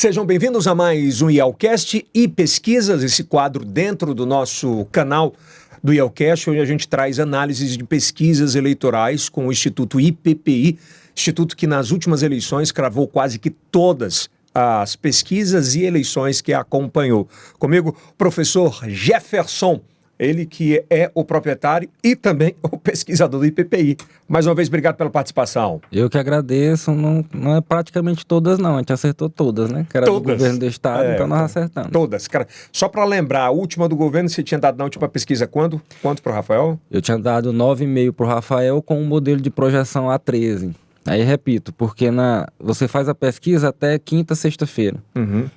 Sejam bem-vindos a mais um IELCast e Pesquisas, esse quadro dentro do nosso canal do IELCast, onde a gente traz análises de pesquisas eleitorais com o Instituto IPPI, instituto que nas últimas eleições cravou quase que todas as pesquisas e eleições que acompanhou. Comigo, professor Jefferson, ele que é o proprietário e também o pesquisador do IPPI. Mais uma vez, obrigado pela participação. Eu que agradeço, não é praticamente todas não, a gente acertou todas, né? Que era todas. Do governo do estado, então nós acertamos. Todas, cara. Só para lembrar, a última do governo, você tinha dado na última pesquisa quando? Quanto para o Rafael? Eu tinha dado 9,5 para o Rafael com um modelo de projeção A13. Aí repito, porque você faz a pesquisa até quinta, sexta-feira.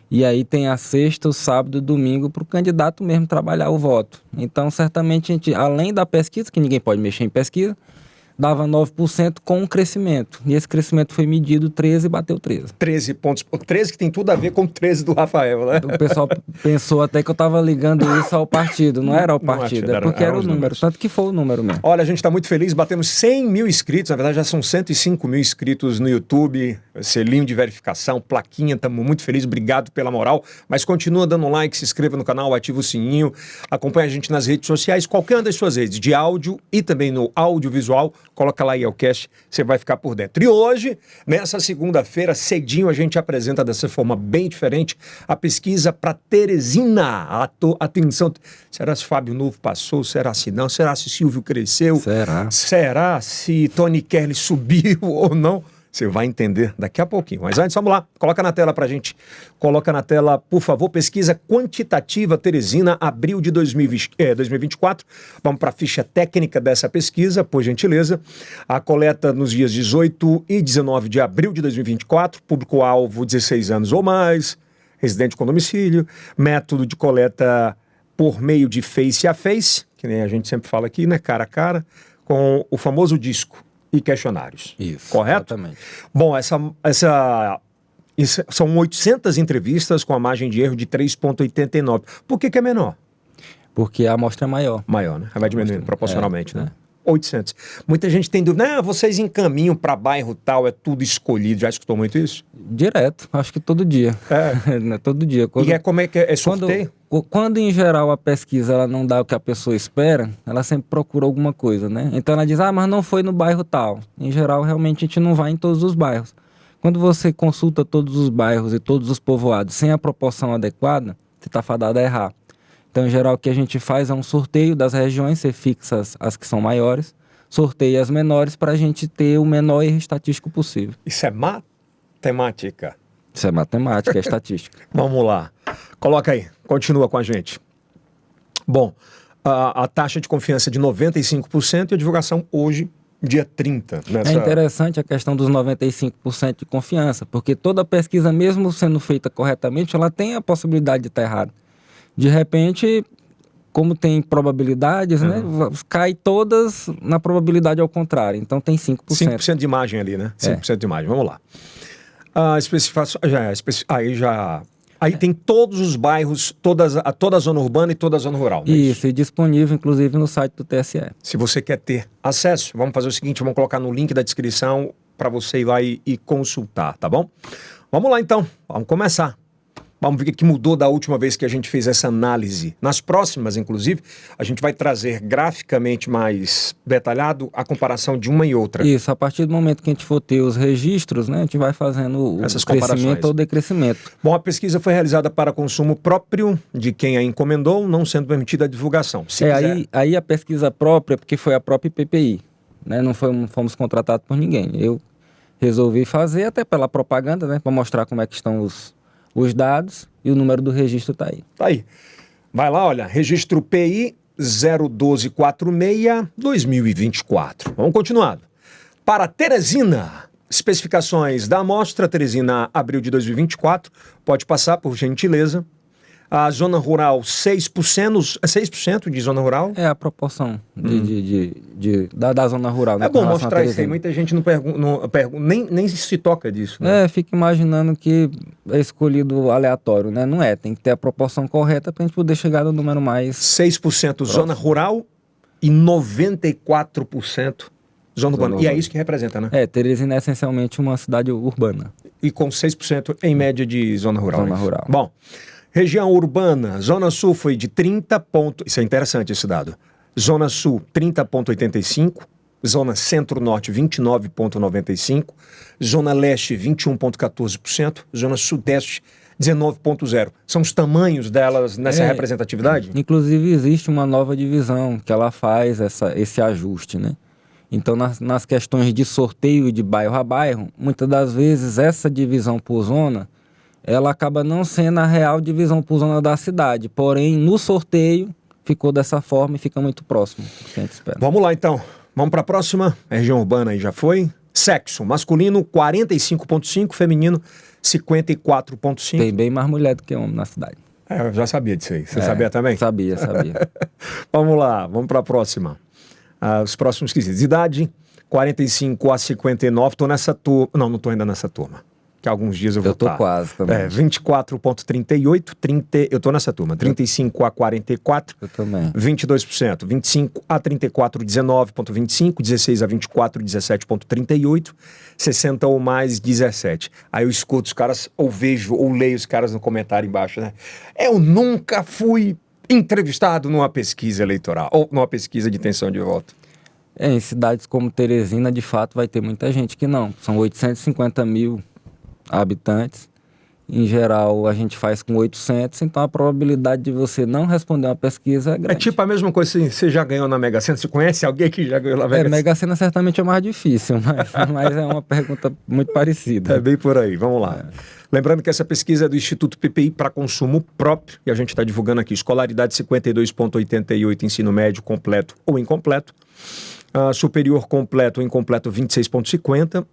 E aí tem a sexta, o sábado e o domingo para o candidato mesmo trabalhar o voto. Então, certamente, a gente, além da pesquisa, que ninguém pode mexer em pesquisa, dava 9% com um crescimento. E esse crescimento foi medido 13 e bateu 13. 13 pontos. O 13 que tem tudo a ver com o 13 do Rafael, né? O pessoal pensou até que eu estava ligando isso ao partido. Não era ao partido, é porque era o número. Tanto que foi o número mesmo. Olha, a gente está muito feliz. Batemos 100 mil inscritos. Na verdade, já são 105 mil inscritos no YouTube. Selinho de verificação, plaquinha. Estamos muito felizes. Obrigado pela moral. Mas continua dando um like, se inscreva no canal, ativa o sininho. Acompanhe a gente nas redes sociais. Qualquer uma das suas redes, de áudio e também no audiovisual. Coloca lá IELCast, você vai ficar por dentro. E hoje, nessa segunda-feira, cedinho, a gente apresenta dessa forma bem diferente a pesquisa para Teresina. Atenção, será se Fábio Novo passou? Será se não? Será se Silvio cresceu? Será se Tony Kelly subiu ou não? Você vai entender daqui a pouquinho. Mas antes, vamos lá. Coloca na tela pra gente. Coloca na tela, por favor, pesquisa quantitativa Teresina, abril de 2024. Vamos para a ficha técnica dessa pesquisa, por gentileza. A coleta nos dias 18 e 19 de abril de 2024. Público-alvo 16 anos ou mais. Residente com domicílio. Método de coleta por meio de face a face, que nem a gente sempre fala aqui, né? Cara a cara, com o famoso disco e questionários. Isso, correto? Exatamente. Bom, são 800 entrevistas com a margem de erro de 3,89. Por que é menor? Porque a amostra é maior. Maior, né? Vai diminuindo proporcionalmente, né? 800. Muita gente tem dúvida, vocês encaminham para bairro tal, é tudo escolhido. Já escutou muito isso? Direto, acho que todo dia. Todo dia. Como é que é sorteio? Quando em geral a pesquisa ela não dá o que a pessoa espera, ela sempre procura alguma coisa, né? Então ela diz, mas não foi no bairro tal. Em geral, realmente a gente não vai em todos os bairros. Quando você consulta todos os bairros e todos os povoados sem a proporção adequada, você está fadado a errar. Então, em geral, o que a gente faz é um sorteio das regiões, você fixa as que são maiores, sorteia as menores para a gente ter o menor erro estatístico possível. Isso é matemática. Isso é matemática, é estatística. Vamos lá. Coloca aí, continua com a gente. Bom, a taxa de confiança é de 95% e a divulgação hoje, dia 30. É interessante a questão dos 95% de confiança, porque toda pesquisa, mesmo sendo feita corretamente, ela tem a possibilidade de estar errada. De repente, como tem probabilidades, né, cai todas na probabilidade ao contrário. Então tem 5%. 5% de margem ali, né? 5% de margem. Vamos lá. A especificação, aí tem todos os bairros, toda a zona urbana e toda a zona rural. Isso, e disponível inclusive no site do TSE. Se você quer ter acesso, vamos fazer o seguinte, vamos colocar no link da descrição para você ir lá e consultar, tá bom? Vamos lá então, vamos começar. Vamos ver o que mudou da última vez que a gente fez essa análise. Nas próximas, inclusive, a gente vai trazer graficamente mais detalhado a comparação de uma e outra. Isso, a partir do momento que a gente for ter os registros, né, a gente vai fazendo o crescimento ou decrescimento. Bom, a pesquisa foi realizada para consumo próprio de quem a encomendou, não sendo permitida a divulgação. Aí a pesquisa própria, porque foi a própria IPPI, né, não fomos contratados por ninguém. Eu resolvi fazer até pela propaganda, né, para mostrar como é que estão os dados e o número do registro está aí. Tá aí. Vai lá, olha, registro PI 01246-2024. Vamos continuar. Para Teresina, especificações da amostra, Teresina, abril de 2024, pode passar, por gentileza. A zona rural, 6% de zona rural? É a proporção da zona rural. É bom mostrar isso aí. Muita gente nem se toca disso. Né? Fica imaginando que é escolhido aleatório, né? Não é, tem que ter a proporção correta para a gente poder chegar no número mais... 6% zona rural e 94% zona urbana. E é isso que representa, né? Teresina é essencialmente uma cidade urbana. e com 6% em média de zona rural. Zona rural. Bom, região urbana, Zona Sul foi de 30 Isso é interessante esse dado. Zona Sul, 30,85%. Zona Centro-Norte, 29,95%. Zona Leste, 21,14%. Zona Sudeste, 19,0%. São os tamanhos delas nessa representatividade? Inclusive, existe uma nova divisão que ela faz esse ajuste, né? Então, nas questões de sorteio de bairro a bairro, muitas das vezes essa divisão por zona, ela acaba não sendo a real divisão por zona da cidade. Porém, no sorteio, ficou dessa forma e fica muito próximo do que a gente espera. Vamos lá, então. Vamos para a próxima. A região urbana aí já foi. Sexo, masculino 45,5%, feminino 54,5%. Tem bem mais mulher do que homem na cidade. Eu já sabia disso aí. Você sabia também? Sabia. Vamos lá, vamos para a próxima. Os próximos quesitos. Idade, 45 a 59. Estou nessa turma. Não estou ainda nessa turma. Que alguns dias eu vou estar. Eu tô quase também. 24,38. Eu estou nessa turma. 35 a 44. Eu também. 22%. 25 a 34, 19,25. 16 a 24, 17,38. 60 ou mais, 17. Aí eu escuto os caras, ou vejo, ou leio os caras no comentário embaixo, né? Eu nunca fui entrevistado numa pesquisa eleitoral, ou numa pesquisa de intenção de voto. Em cidades como Teresina, de fato, vai ter muita gente que não. São 850 mil habitantes. Em geral, a gente faz com 800, então a probabilidade de você não responder uma pesquisa é grande. É tipo a mesma coisa assim, você já ganhou na Mega Sena? Você conhece alguém que já ganhou na Mega Sena? Mega Sena certamente é mais difícil, mas é uma pergunta muito parecida. É bem por aí, vamos lá. Lembrando que essa pesquisa é do Instituto PPI para consumo próprio, e a gente está divulgando aqui, escolaridade 52,88, ensino médio completo ou incompleto, superior completo ou incompleto 26,50,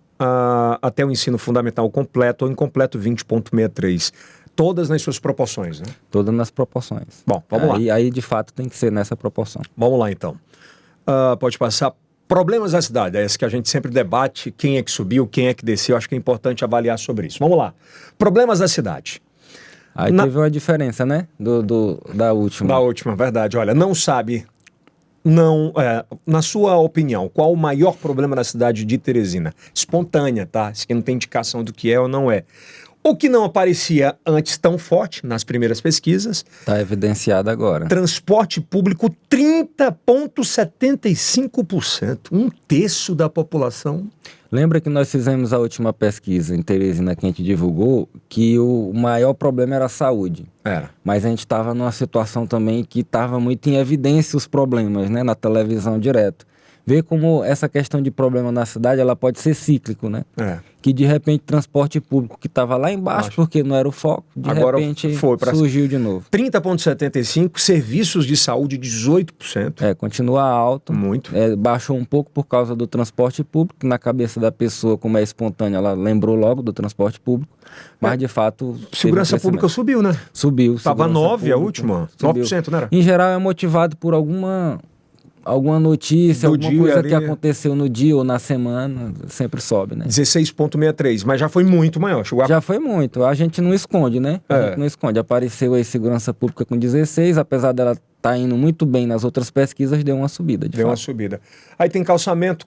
até o ensino fundamental completo ou incompleto 20,63. Todas nas suas proporções, né? Todas nas proporções. Bom, vamos lá. Aí, de fato, tem que ser nessa proporção. Vamos lá, então. Pode passar. Problemas da cidade, é esse que a gente sempre debate, quem é que subiu, quem é que desceu, acho que é importante avaliar sobre isso. Vamos lá. Problemas da cidade. Aí teve uma diferença, né? Da última. Da última, verdade. Olha, não sabe... na sua opinião, qual o maior problema da cidade de Teresina? Espontânea, tá? Isso aqui não tem indicação do que é ou não é. O que não aparecia antes tão forte nas primeiras pesquisas. Está evidenciado agora. Transporte público, 30,75%. Um terço da população. Lembra que nós fizemos a última pesquisa em Teresina que a gente divulgou, que o maior problema era a saúde. Era. Mas a gente estava numa situação também que estava muito em evidência os problemas, né? Na televisão direto. Ver como essa questão de problema na cidade, ela pode ser cíclico, né? Que de repente transporte público que estava lá embaixo, porque não era o foco, de agora repente surgiu de novo. 30,75%, serviços de saúde 18%. Continua alto. Muito. Baixou um pouco por causa do transporte público, que na cabeça da pessoa, como é espontânea, ela lembrou logo do transporte público, mas de fato... Segurança pública subiu, né? Subiu. Estava 9% a última, subiu. 9%, não era? Em geral é motivado por alguma notícia, alguma coisa que aconteceu no dia ou na semana, sempre sobe, né? 16,63, mas já foi muito maior. Já foi muito, a gente não esconde, né? A gente não esconde. Apareceu aí segurança pública com 16, apesar dela estar indo muito bem nas outras pesquisas, deu uma subida, de fato. Deu uma subida. Aí tem calçamento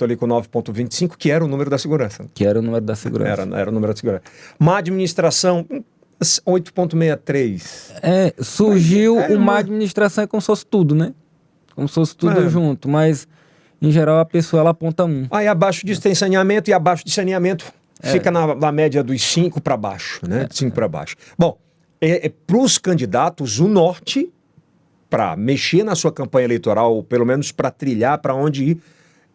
ali com 9,25, que era o número da segurança. Que era o número da segurança. Era o número da segurança. Má administração... 8,63. Surgiu uma administração como se fosse tudo, né? Como se fosse tudo junto, mas em geral a pessoa ela aponta um. Aí abaixo disso tem saneamento e abaixo de saneamento fica na média dos 5 para baixo, né? De 5 para baixo. Bom, para os candidatos, o norte, para mexer na sua campanha eleitoral, ou pelo menos para trilhar para onde ir,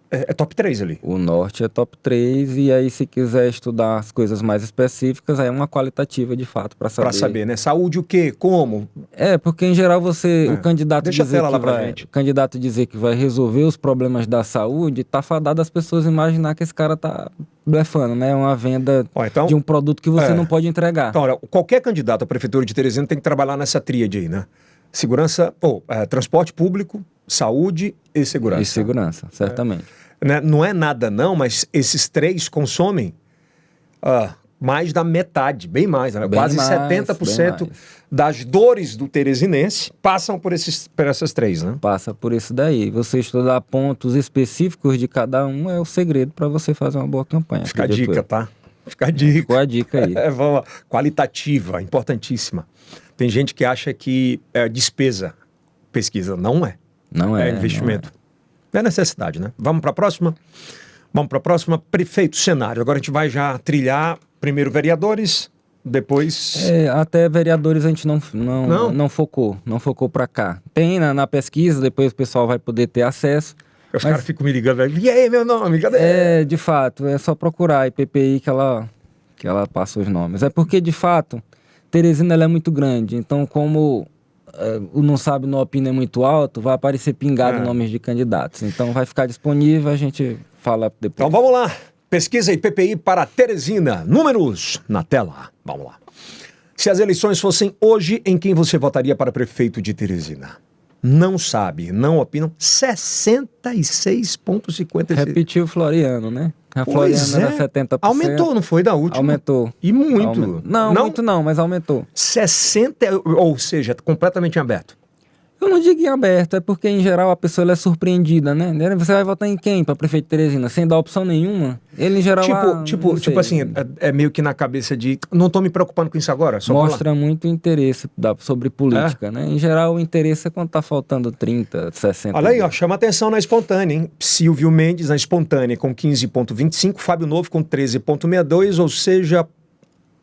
é top 3 ali. O norte é top 3 e aí se quiser estudar as coisas mais específicas, aí é uma qualitativa de fato para saber. Para saber, né? Saúde o quê? Como? Porque em geral o candidato o candidato dizer que vai resolver os problemas da saúde, tá fadado as pessoas imaginar que esse cara tá blefando, né? Uma venda de um produto que você não pode entregar. Então, olha, qualquer candidato à prefeitura de Teresina tem que trabalhar nessa tríade aí, né? Segurança, transporte público, saúde e segurança. E segurança, certamente. Né? Não é nada não, mas esses três consomem mais da metade, bem mais, né? Bem Quase mais, 70% bem mais. das dores do teresinense passam por essas três, né? Passa por isso daí. Você estudar pontos específicos de cada um é o segredo para você fazer uma boa campanha. Fica a acredito dica, eu. tá? Fica a dica. Ficou a dica aí. Vamos lá. Qualitativa, importantíssima. Tem gente que acha que é despesa pesquisa. Não é. Não é. É investimento. É necessidade, né? Vamos para a próxima? Vamos para a próxima. Prefeito, cenário. Agora a gente vai já trilhar primeiro vereadores, depois... Até vereadores a gente não focou para cá. Tem na pesquisa, depois o pessoal vai poder ter acesso. Os caras ficam me ligando, e aí, meu nome? Cadê? De fato, é só procurar a IPPI que ela passa os nomes. É porque, de fato, Teresina ela é muito grande, então como o não sabe no opina é muito alto, vai aparecer pingado nomes de candidatos. Então vai ficar disponível, a gente fala depois. Então vamos lá. Pesquisa IPPI para Teresina. Números na tela. Vamos lá. Se as eleições fossem hoje, em quem você votaria para prefeito de Teresina? Não sabe, não opinam. 66,56%. Repetiu o Floriano, né? A Pois Floriano era 70%. Aumentou, não foi da última? Aumentou. E muito. Não, muito não, mas aumentou. 60, ou seja, completamente aberto. Eu não digo em aberto, é porque em geral a pessoa ela é surpreendida, né? Você vai votar em quem para prefeito de Teresina? Sem dar opção nenhuma? Ele em geral... Tipo assim, é meio que na cabeça de... Não tô me preocupando com isso agora, só mostra muito interesse sobre política, né? Em geral o interesse é quando tá faltando 30, 60... Olha aí, ó, chama atenção na espontânea, hein? Silvio Mendes na espontânea com 15,25, Fábio Novo com 13,62, ou seja...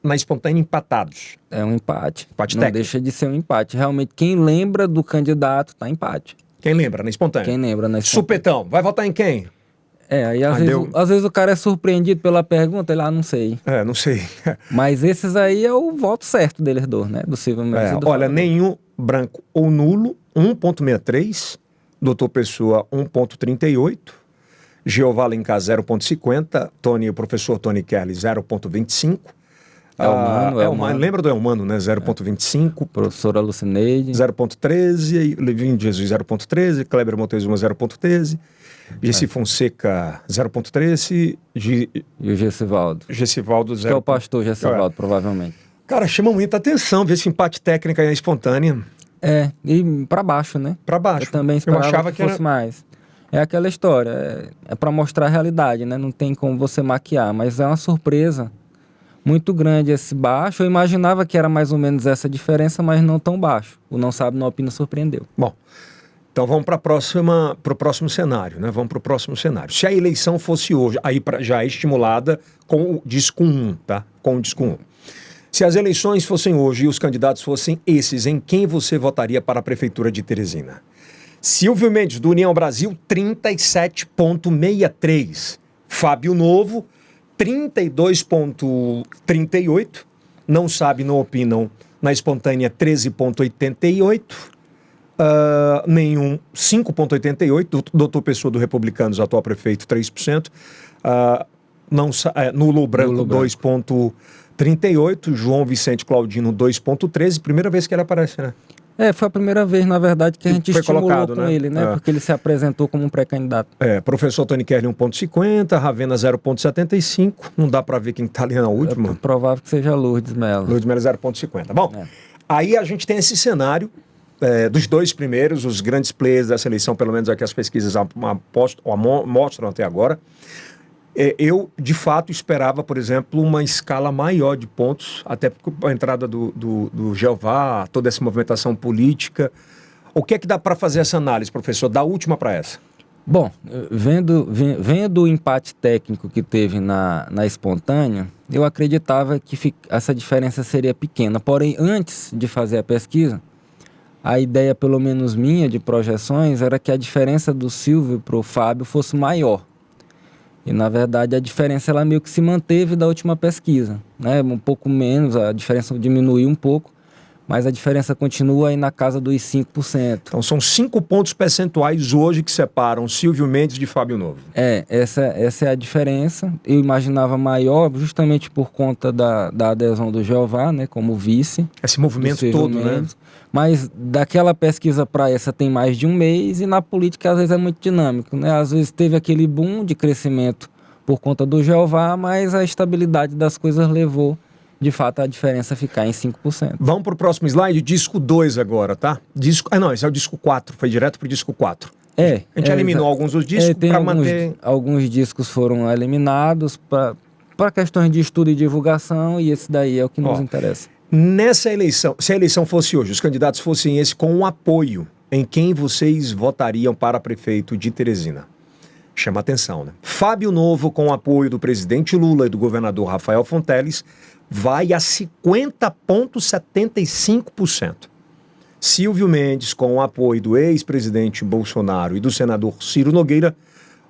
Na espontânea, empatados. É um empate. Empate não técnico. deixa de ser um empate. Realmente, quem lembra do candidato tá empate. Quem lembra na espontânea? Quem lembra na espontânea. Supetão, vai votar em quem? Aí às vezes o cara é surpreendido pela pergunta, ele não sei. Não sei. Mas esses aí é o voto certo deles dois, né? Do Silvio Mendes e do olha, Fábio. nenhum branco ou nulo, 1,63. Doutor Pessoa, 1,38. Jeová Alencar, 0,50. O professor Tony Kelly, 0,25. Elmano. Lembra do Elmano, né? 0,25. Professora Lucineide. 0,13. Levinho de Jesus, 0,13. Kleber Montezuma, 0,13. Gessi Fonseca, 0,13. E o Gessivaldo. Gessivaldo, 0,13. Que é o pastor Gessivaldo, provavelmente. Cara, chama muita atenção ver esse empate técnico aí na espontânea. E pra baixo, né? Pra baixo. Eu também esperava que fosse mais. É aquela história, é pra mostrar a realidade, né? Não tem como você maquiar, mas é uma surpresa muito grande esse baixo. Eu imaginava que era mais ou menos essa diferença, mas não tão baixo. O não sabe, não opina surpreendeu. Bom, então vamos para o próximo cenário, né? Vamos para o próximo cenário. Se a eleição fosse hoje, aí já é estimulada com o disco 1, tá? Com o disco 1. Se as eleições fossem hoje e os candidatos fossem esses, em quem você votaria para a prefeitura de Teresina? Silvio Mendes, do União Brasil, 37,63. Fábio Novo, 32,38. Não sabe, não opinam. Na espontânea, 13,88. Nenhum, 5,88. Doutor Pessoa do Republicanos, atual prefeito, 3%. Nulo ou branco, 2,38. João Vicente Claudino, 2,13. Primeira vez que ele aparece, né? Foi a primeira vez, na verdade, que a gente estimulou colocado, com né? ele, né? Porque ele se apresentou como um pré-candidato. Professor Tony Kelly, 1,50, Ravena, 0,75. Não dá para ver quem está ali na última. É provável que seja Lourdes Mello. Lourdes Mello, 0,50. Bom, aí a gente tem esse cenário dos dois primeiros, os grandes players dessa eleição, pelo menos aqui as pesquisas mostram até agora. Eu, de fato, esperava, por exemplo, uma escala maior de pontos, até porque a entrada do Jeová, toda essa movimentação política. O que é que dá para fazer essa análise, professor? Da última para essa. Bom, vendo o empate técnico que teve na espontânea, eu acreditava que essa diferença seria pequena. Porém, antes de fazer a pesquisa, a ideia, pelo menos minha, de projeções, era que a diferença do Silvio para o Fábio fosse maior. E, na verdade, a diferença ela meio que se manteve da última pesquisa, né? Um pouco menos, a diferença diminuiu um pouco, mas a diferença continua aí na casa dos 5%. Então, são 5 pontos percentuais hoje que separam Silvio Mendes de Fábio Novo. Essa é a diferença. Eu imaginava maior justamente por conta da adesão do Jeová, né? Como vice. Esse movimento todo, Mendes, né? Mas daquela pesquisa para essa tem mais de um mês e na política às vezes é muito dinâmico, né? Às vezes teve aquele boom de crescimento por conta do Jeová, mas a estabilidade das coisas levou, de fato, a diferença ficar em 5%. Vamos para o próximo slide, disco 2 agora, tá? Não, esse é o disco 4, foi direto para o disco 4. A gente eliminou alguns dos discos para manter... Alguns discos foram eliminados para questões de estudo e divulgação, e esse daí é o que nos interessa. Nessa eleição, se a eleição fosse hoje, os candidatos fossem esse com um apoio, em quem vocês votariam para prefeito de Teresina? Chama atenção, né? Fábio Novo, com o apoio do presidente Lula e do governador Rafael Fonteles, vai a 50,75%. Silvio Mendes, com o apoio do ex-presidente Bolsonaro e do senador Ciro Nogueira,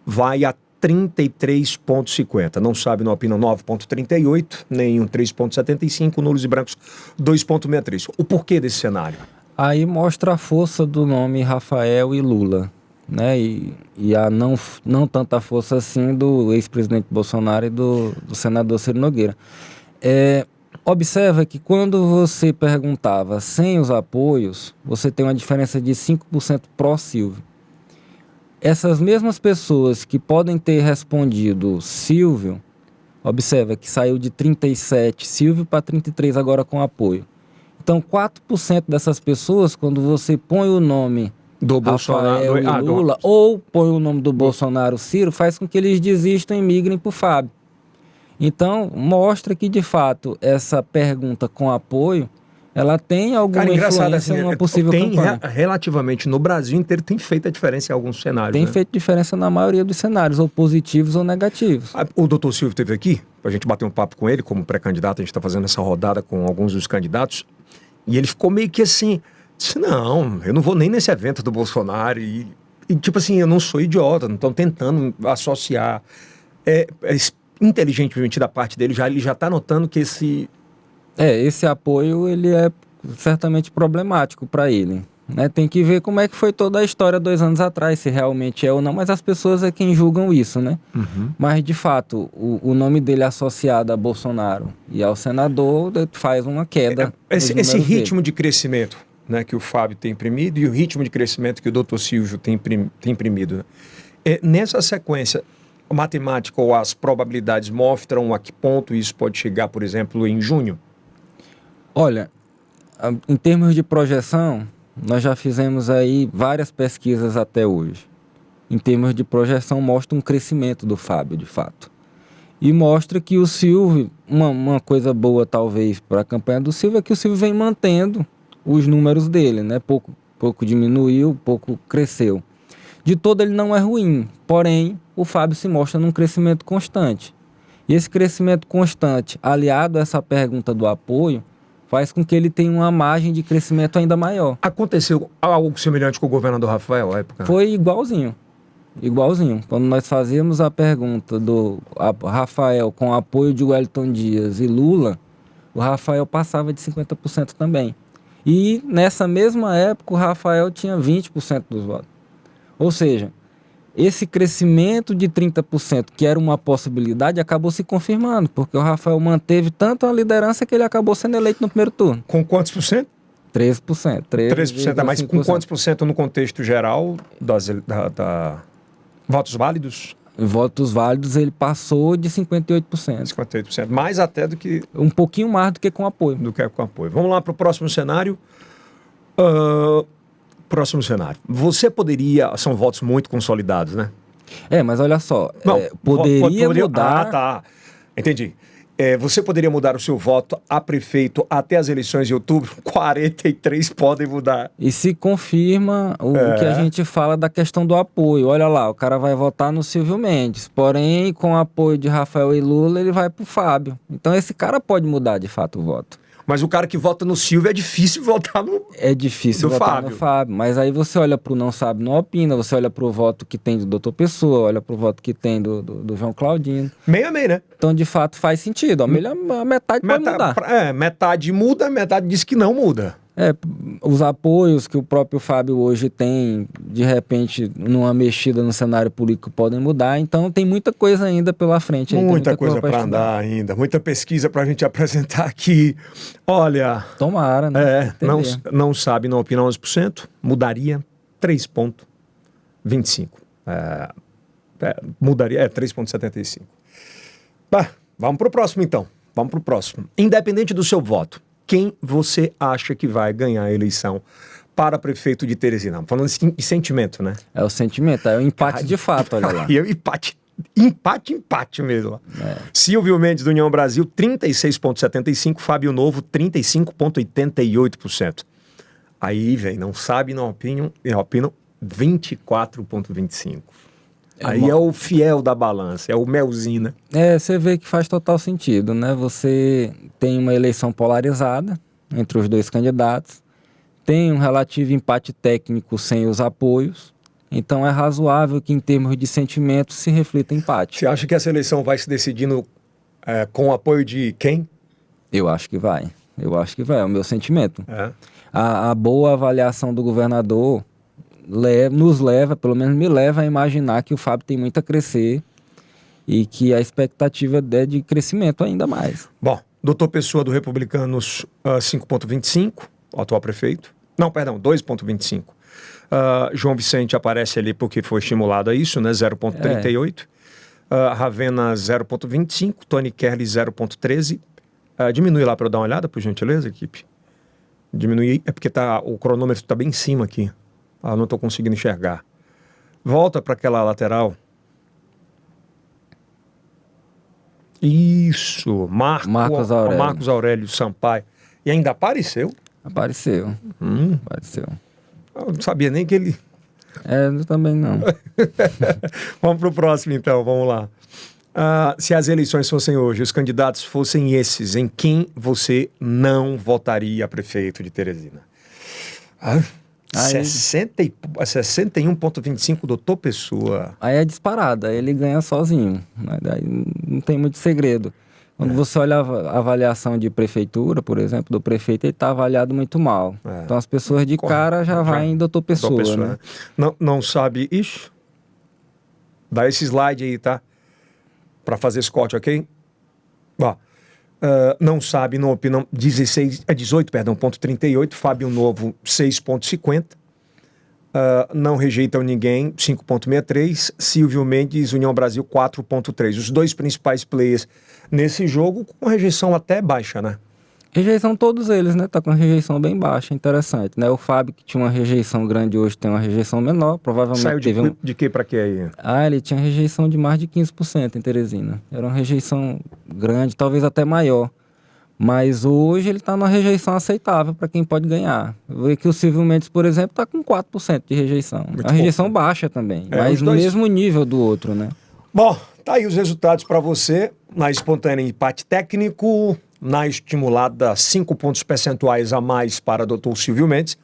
vai a 33,50%. Não sabe, não opinam 9,38%, nenhum 3,75%, nulos e brancos 2,63%. O porquê desse cenário? Aí mostra a força do nome Rafael e Lula, né? E a não tanta força assim do ex-presidente Bolsonaro e do senador Ciro Nogueira. Observa que quando você perguntava sem os apoios, você tem uma diferença de 5% pró-Silvio. Essas mesmas pessoas que podem ter respondido Silvio, observa que saiu de 37 Silvio para 33 agora com apoio. Então 4% dessas pessoas, quando você põe o nome do Bolsonaro e Lula, ou põe o nome do Bolsonaro Ciro, faz com que eles desistam e migrem para o Fábio. Então, mostra que, de fato, essa pergunta com apoio, ela tem alguma influência assim, numa possível campanha. Relativamente, no Brasil inteiro, tem feito a diferença em alguns cenários. Tem feito diferença na maioria dos cenários, ou positivos ou negativos. O doutor Silvio esteve aqui, para a gente bater um papo com ele, como pré-candidato, a gente está fazendo essa rodada com alguns dos candidatos, e ele ficou meio que assim, disse, não, eu não vou nem nesse evento do Bolsonaro, e tipo assim, eu não sou idiota, não estão tentando associar. Inteligentemente da parte dele, ele já está notando que esse apoio ele é certamente problemático para ele, né? Tem que ver como é que foi toda a história 2 anos atrás, se realmente é ou não, mas as pessoas é quem julgam isso, né? Mas de fato, o nome dele associado a Bolsonaro e ao senador faz uma queda. Esse ritmo de crescimento, né, que o Fábio tem imprimido e o ritmo de crescimento que o doutor Silvio tem imprimido, né? Nessa sequência matemática ou as probabilidades mostram a que ponto isso pode chegar, por exemplo, em junho? Olha, em termos de projeção, nós já fizemos aí várias pesquisas até hoje. Em termos de projeção, mostra um crescimento do Fábio, de fato. E mostra que o Silvio, uma coisa boa talvez para a campanha do Silvio, é que o Silvio vem mantendo os números dele, né? Pouco diminuiu, pouco cresceu. De todo ele não é ruim, porém o Fábio se mostra num crescimento constante. E esse crescimento constante, aliado a essa pergunta do apoio, faz com que ele tenha uma margem de crescimento ainda maior. Aconteceu algo semelhante com o governador Rafael à época? Foi igualzinho. Quando nós fazíamos a pergunta do Rafael com apoio de Wellington Dias e Lula, o Rafael passava de 50% também. E nessa mesma época o Rafael tinha 20% dos votos. Ou seja, esse crescimento de 30%, que era uma possibilidade, acabou se confirmando, porque o Rafael manteve tanto a liderança que ele acabou sendo eleito no primeiro turno. Com quantos por cento? 13%. 13% a mais. Com quantos por cento no contexto geral votos válidos? Em votos válidos ele passou de 58%. 58%. Mais até do que... Um pouquinho mais do que com apoio. Vamos lá para o próximo cenário. Próximo cenário. Você poderia... São votos muito consolidados, né? Mas olha só. Poderia mudar... Tá. Entendi. Você poderia mudar o seu voto a prefeito até as eleições de outubro? 43 podem mudar. E se confirma o que a gente fala da questão do apoio. Olha lá, o cara vai votar no Silvio Mendes. Porém, com o apoio de Rafael e Lula, ele vai pro Fábio. Então, esse cara pode mudar, de fato, o voto. Mas o cara que vota no Silvio é difícil votar no... É difícil votar no Fábio. Mas aí você olha pro não sabe, não opina. Você olha pro voto que tem do doutor Pessoa, olha pro voto que tem do João Claudino. Meio a meio, né? Então, de fato, faz sentido. A metade pode mudar. Metade muda, metade diz que não muda. Os apoios que o próprio Fábio hoje tem, de repente, numa mexida no cenário político, podem mudar. Então, tem muita coisa ainda pela frente. Muita coisa para andar ainda. Muita pesquisa para a gente apresentar aqui. Olha... Tomara, né? Não sabe, não opina 11%. Mudaria 3,25%. Mudaria 3,75%. Vamos para o próximo, então. Vamos para o próximo. Independente do seu voto, quem você acha que vai ganhar a eleição para prefeito de Teresina? Falando de sentimento, né? É o sentimento, é o empate de fato, olha lá. E é o empate mesmo. Silvio Mendes, do União Brasil, 36,75%. Fábio Novo, 35,88%. Aí, velho, não sabe, não opinam, 24,25%. Aí é o fiel da balança, é o melzinho, né? Você vê que faz total sentido, né? Você tem uma eleição polarizada entre os dois candidatos, tem um relativo empate técnico sem os apoios, então é razoável que em termos de sentimento se reflita empate. Você acha que essa eleição vai se decidindo com o apoio de quem? Eu acho que vai, é o meu sentimento. A boa avaliação do governador nos leva, pelo menos me leva a imaginar que o Fábio tem muito a crescer e que a expectativa é de crescimento ainda mais. Bom, doutor Pessoa do Republicanos, 5,25%, o atual prefeito. Não, perdão, 2,25%. João Vicente aparece ali porque foi estimulado a isso, né? 0,38%. Ravena, 0,25%. Tony Kerley, 0,13%. Diminui lá para eu dar uma olhada, por gentileza, equipe. Diminui, é porque o cronômetro está bem em cima aqui. Não estou conseguindo enxergar. Volta para aquela lateral. Isso, Marcos Aurélio Sampaio. E ainda apareceu? Apareceu. Apareceu. Eu não sabia nem que ele... Eu também não. Vamos para o próximo, então. Vamos lá. Se as eleições fossem hoje, os candidatos fossem esses, em quem você não votaria a prefeito de Teresina? 61,25%, doutor Pessoa. Aí é disparada, ele ganha sozinho. Daí não tem muito segredo. Quando você olha a avaliação de prefeitura, por exemplo, do prefeito, ele está avaliado muito mal. Então as pessoas de cara já vai em doutor Pessoa, né? Não sabe isso? Dá esse slide aí, tá? Para fazer esse corte, ok? Não sabe, não opina, 18,38%, Fábio Novo, 6,50%, não rejeitam ninguém, 5,63%, Silvio Mendes, União Brasil, 4,3%. Os dois principais players nesse jogo com rejeição até baixa, né? Rejeição todos eles, né? Tá com uma rejeição bem baixa, interessante, né? O Fábio, que tinha uma rejeição grande hoje, tem uma rejeição menor, provavelmente saiu de que para que aí? Ele tinha rejeição de mais de 15% em Teresina. Era uma rejeição grande, talvez até maior. Mas hoje ele está numa rejeição aceitável para quem pode ganhar. Eu vejo que o Silvio Mendes, por exemplo, está com 4% de rejeição. É uma rejeição baixa também, mas no mesmo nível do outro, né? Bom, tá aí os resultados para você. Na espontânea empate técnico, na estimulada 5 pontos percentuais a mais para o Dr. Silvio Mendes.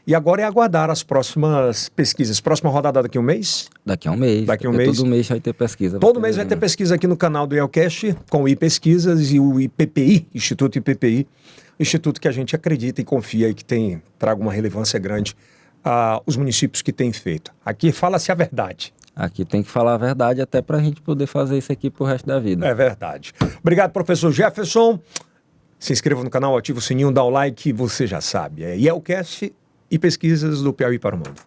E agora é aguardar as próximas pesquisas. Próxima rodada daqui a um mês? Daqui a um mês. Todo mês vai ter pesquisa. Todo mês vai ter pesquisa aqui no canal do IELCast, com o iPesquisas e o IPPI, Instituto IPPI. Instituto que a gente acredita e confia e que traga uma relevância grande aos municípios que têm feito. Aqui fala-se a verdade. Aqui tem que falar a verdade até para a gente poder fazer isso aqui pro resto da vida. É verdade. Obrigado, professor Jefferson. Se inscreva no canal, ativa o sininho, dá o like, você já sabe. É IELCast e pesquisas do Piauí para o mundo.